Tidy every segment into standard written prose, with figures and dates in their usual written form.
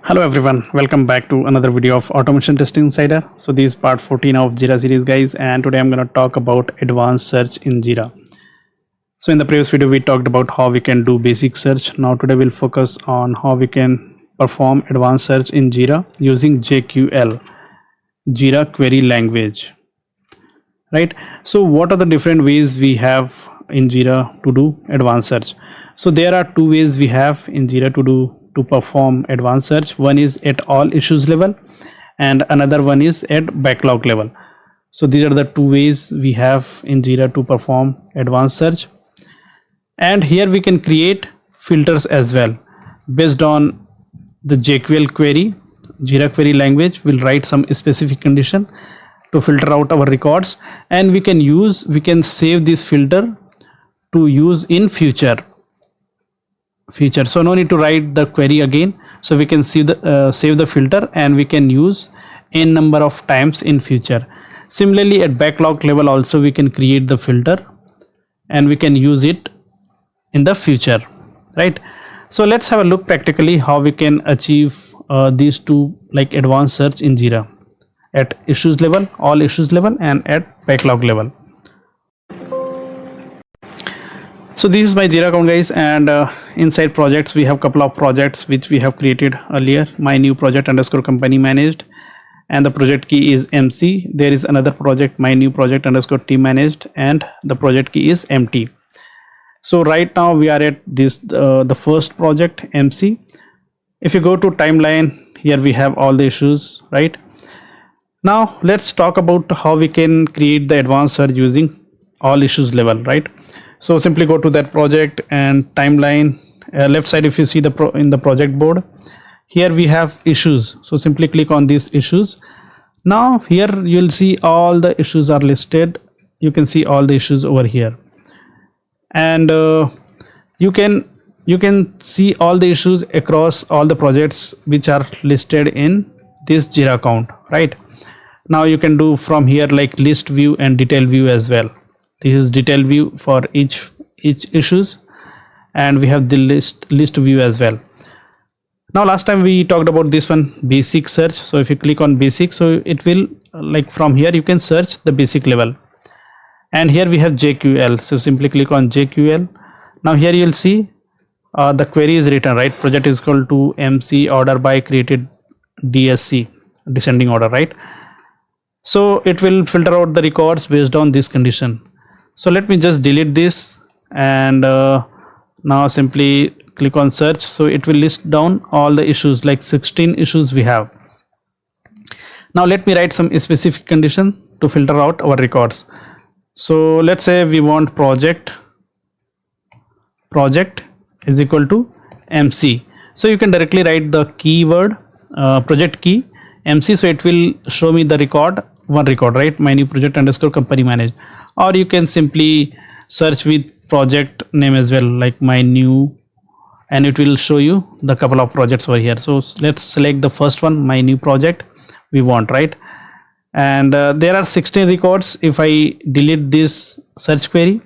Hello everyone, welcome back to another video of Automation Testing Insider. So this is part 14 of Jira series guys, and today I'm going to talk about advanced search in Jira. So in the previous video we talked about how we can do basic search. Now today we'll focus on how we can perform advanced search in Jira using JQL, Jira Query Language. Right? So what are the different ways we have in Jira to do advanced search? So there are two ways we have in Jira to perform advanced search. One is at all issues level and another one is at backlog level. So these are the two ways we have in Jira to perform advanced search. And here we can create filters as well based on the JQL query. Jira query language will write some specific condition to filter out our records, and we can save this filter to use in future. So no need to write the query again, so we can save the filter and we can use n number of times in future. Similarly at backlog level also we can create the filter and we can use it in the future, right? So let's have a look practically how we can achieve these two, like advanced search in Jira at issues level, all issues level, and at backlog level. So this is my Jira account guys, and inside projects we have couple of projects which we have created earlier. My new project underscore company managed, and the project key is MC. There is another project, my new project underscore team managed, and the project key is empty. So right now we are at this the first project, MC. If you go to timeline, here we have all the issues, right? Now let's talk about how we can create the advanced search using all issues level, right? So simply go to that project and timeline, left side if you see in the project board, here we have issues. So simply click on these issues. Now here you'll see all the issues are listed. You can see all the issues over here, and you can see all the issues across all the projects which are listed in this Jira account, right? Now you can do from here like list view and detail view as well. This is detail view for each issues, and we have the list view as well. Now last time we talked about this one, basic search. So if you click on basic, so it will, like from here you can search the basic level, and here we have JQL. So simply click on JQL. Now here you'll see the query is written, right? Project is equal to MC order by created DSC, descending order, right? So it will filter out the records based on this condition. So let me just delete this, and now simply click on search. So it will list down all the issues, like 16 issues we have. Now let me write some specific condition to filter out our records. So let's say we want project is equal to MC. So you can directly write the keyword project key MC, so it will show me the one record, right? My new project underscore company managed. Or you can simply search with project name as well, like my new, and it will show you the couple of projects over here. So let's select the first one, my new project we want, right? And there are 16 records. If I delete this search query,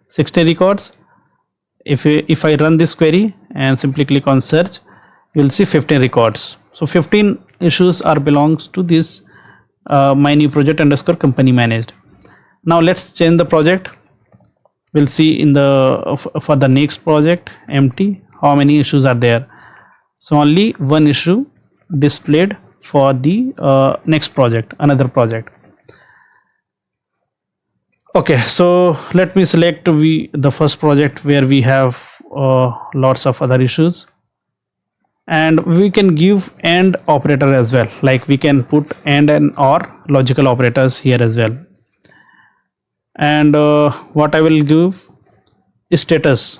16 records. If I run this query and simply click on search, you'll see 15 records. So 15 issues are belongs to this my new project underscore company managed. Now let's change the project. We'll see in for the next project empty how many issues are there. So only one issue displayed for the next project, another project. Okay, so let me select the first project where we have lots of other issues, and we can give AND operator as well, like we can put AND and OR logical operators here as well. And what I will give is status,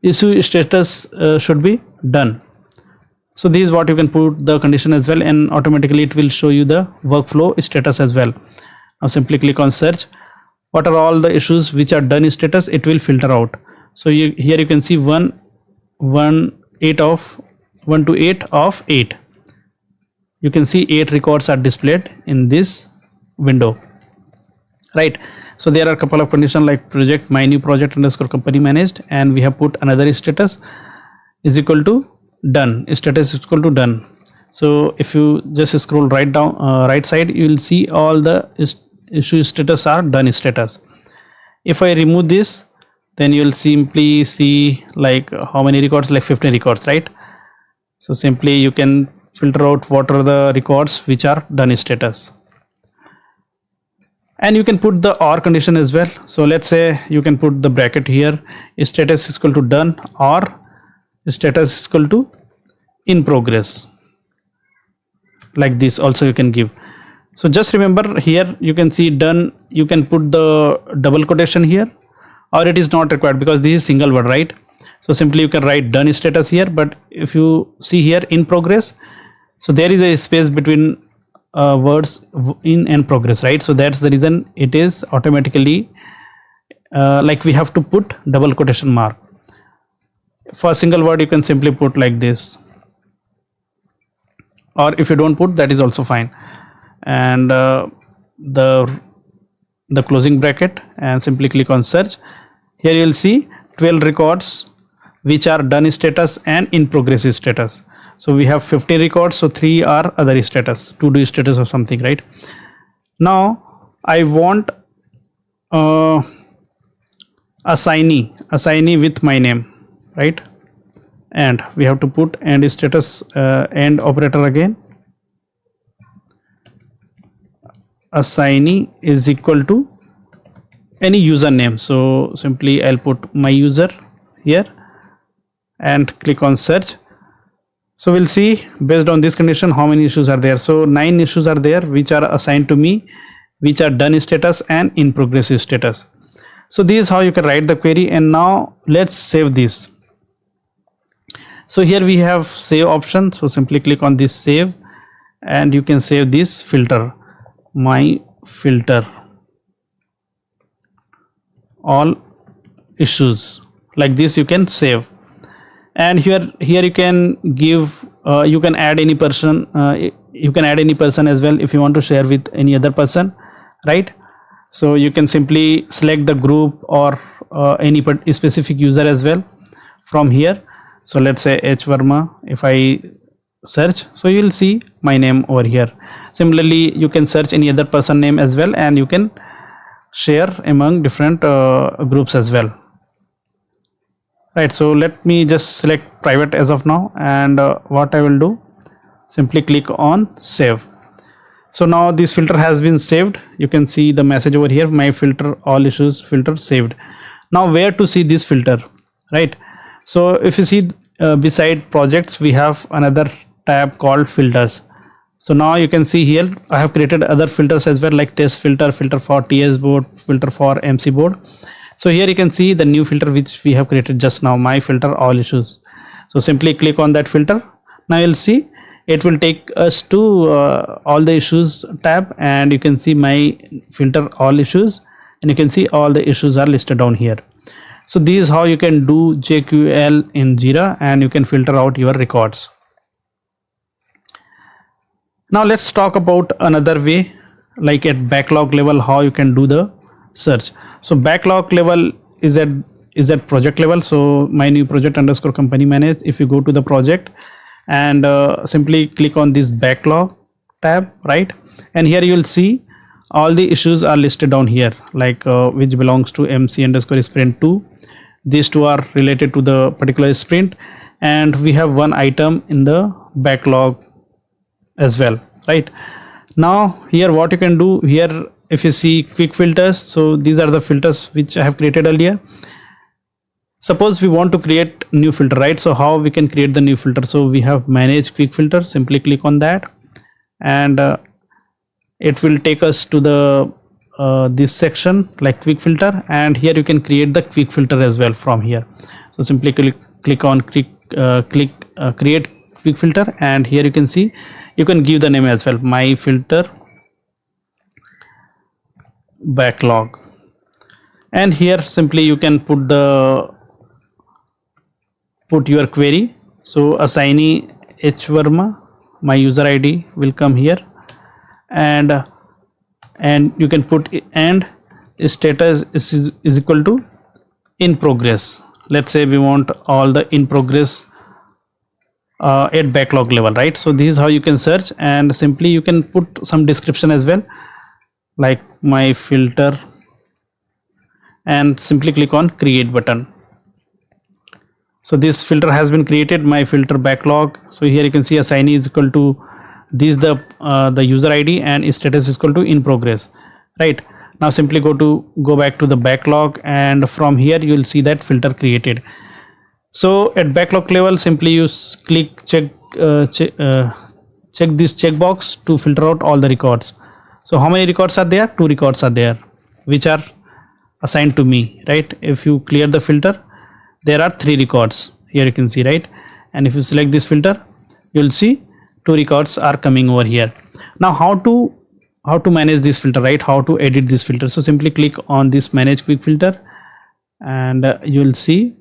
issue status should be done. So this is what you can put the condition as well, and automatically it will show you the workflow status as well. Now simply click on search. What are all the issues which are done in status? It will filter out. So here you can see 1 to 8 of 8. You can see 8 records are displayed in this window, right? So there are a couple of conditions like my new project underscore company managed, and we have put another status is equal to done, status is equal to done. So if you just scroll right down, right side, you will see all the issue status are done status. If I remove this, then you will simply see like how many records, like 15 records, right? So simply you can filter out what are the records which are done status. And you can put the or condition as well. So let's say you can put the bracket here, status is equal to done or status is equal to in progress. Like this also you can give. So just remember, here you can see done, you can put the double quotation here, or it is not required because this is single word, right? So simply you can write done status here, but if you see here in progress, so there is a space between words in and progress, right? So that's the reason it is automatically like we have to put double quotation mark. For a single word you can simply put like this, or if you don't put, that is also fine. And the closing bracket, and simply click on search. Here you will see 12 records which are done status and in progress status. So we have 15 records, so 3 are other status, to do status or something, right? Now I want assignee with my name, right? And we have to put and status and operator again. Assignee is equal to any username. So simply I'll put my user here and click on search. So we'll see based on this condition how many issues are there. So 9 issues are there which are assigned to me, which are done status and in progress status. So this is how you can write the query. And now let's save this. So here we have save option. So simply click on this save, and you can save this filter, my filter all issues, like this you can save. And here you can give you can add any person, you can add any person as well if you want to share with any other person, right? So you can simply select the group or any specific user as well from here. So let's say H Verma. If I search, so you will see my name over here. Similarly you can search any other person name as well, and you can share among different groups as well, right? So let me just select private as of now, and what I will do, simply click on save. So now this filter has been saved. You can see the message over here, my filter all issues filter saved. Now where to see this filter, right? So if you see beside projects, we have another tab called filters. So now you can see here I have created other filters as well, like test filter, filter for TS board, filter for MC board. So here you can see the new filter which we have created just now, my filter all issues. So simply click on that filter. Now you'll see it will take us to all the issues tab, and you can see my filter all issues, and you can see all the issues are listed down here. So this is how you can do JQL in Jira, and you can filter out your records. Now let's talk about another way, like at backlog level, how you can do the search. So backlog level is at project level. So my new project underscore company managed. If you go to the project and simply click on this backlog tab, right? And here you will see all the issues are listed down here, like which belongs to MC underscore sprint 2. These two are related to the particular sprint, and we have one item in the backlog as well, right? Now here what you can do here, if you see quick filters, so these are the filters which I have created earlier. Suppose we want to create new filter, right? So how we can create the new filter? So we have manage quick filter. Simply click on that, and it will take us to the this section like quick filter, and here you can create the quick filter as well from here. So simply click on create quick filter, and here you can see you can give the name as well, my filter backlog. And here simply you can put your query. So assignee H Verma, my user ID will come here, and you can put and status is equal to in progress. Let's say we want all the in progress at backlog level, right? So this is how you can search, and simply you can put some description as well, like my filter, and simply click on create button. So this filter has been created, my filter backlog. So here you can see assignee is equal to this, the user ID, and status is equal to in progress, right? Now simply go back to the backlog, and from here you will see that filter created. So at backlog level, simply you check this checkbox to filter out all the records. So how many records are there? 2 records are there, which are assigned to me, right? If you clear the filter, there are 3 records here, you can see, right? And if you select this filter, you'll see 2 records are coming over here. Now how to manage this filter, right? How to edit this filter? So simply click on this manage quick filter, and you'll see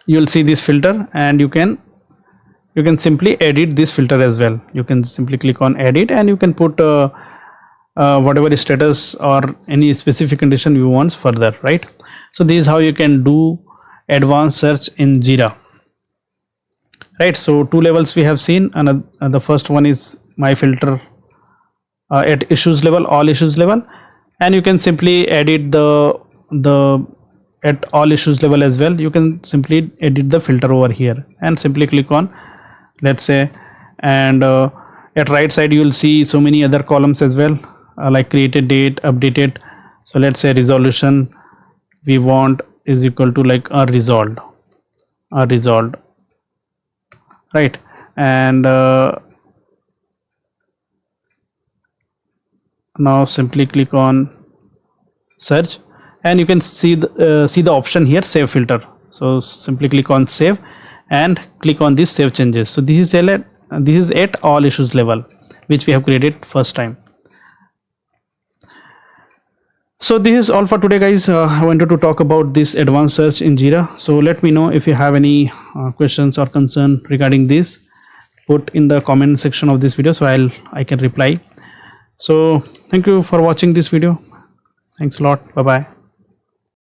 this filter, and you can simply edit this filter as well. You can simply click on edit, and you can put whatever status or any specific condition you want further, right? So this is how you can do advanced search in Jira, right? So 2 levels we have seen, and the first one is my filter at issues level, all issues level, and you can simply edit the at all issues level as well. You can simply edit the filter over here, and simply click on, let's say, and at right side you will see so many other columns as well, like created date, updated. So let's say resolution we want is equal to like a resolved, right? And now simply click on search, and you can see the option here, save filter. So simply click on save, and click on this save changes. So this is at all issues level, which we have created first time. So this is all for today, guys. I wanted to talk about this advanced search in Jira. So let me know if you have any questions or concern regarding this. Put in the comment section of this video, so I can reply. So thank you for watching this video. Thanks a lot. Bye bye.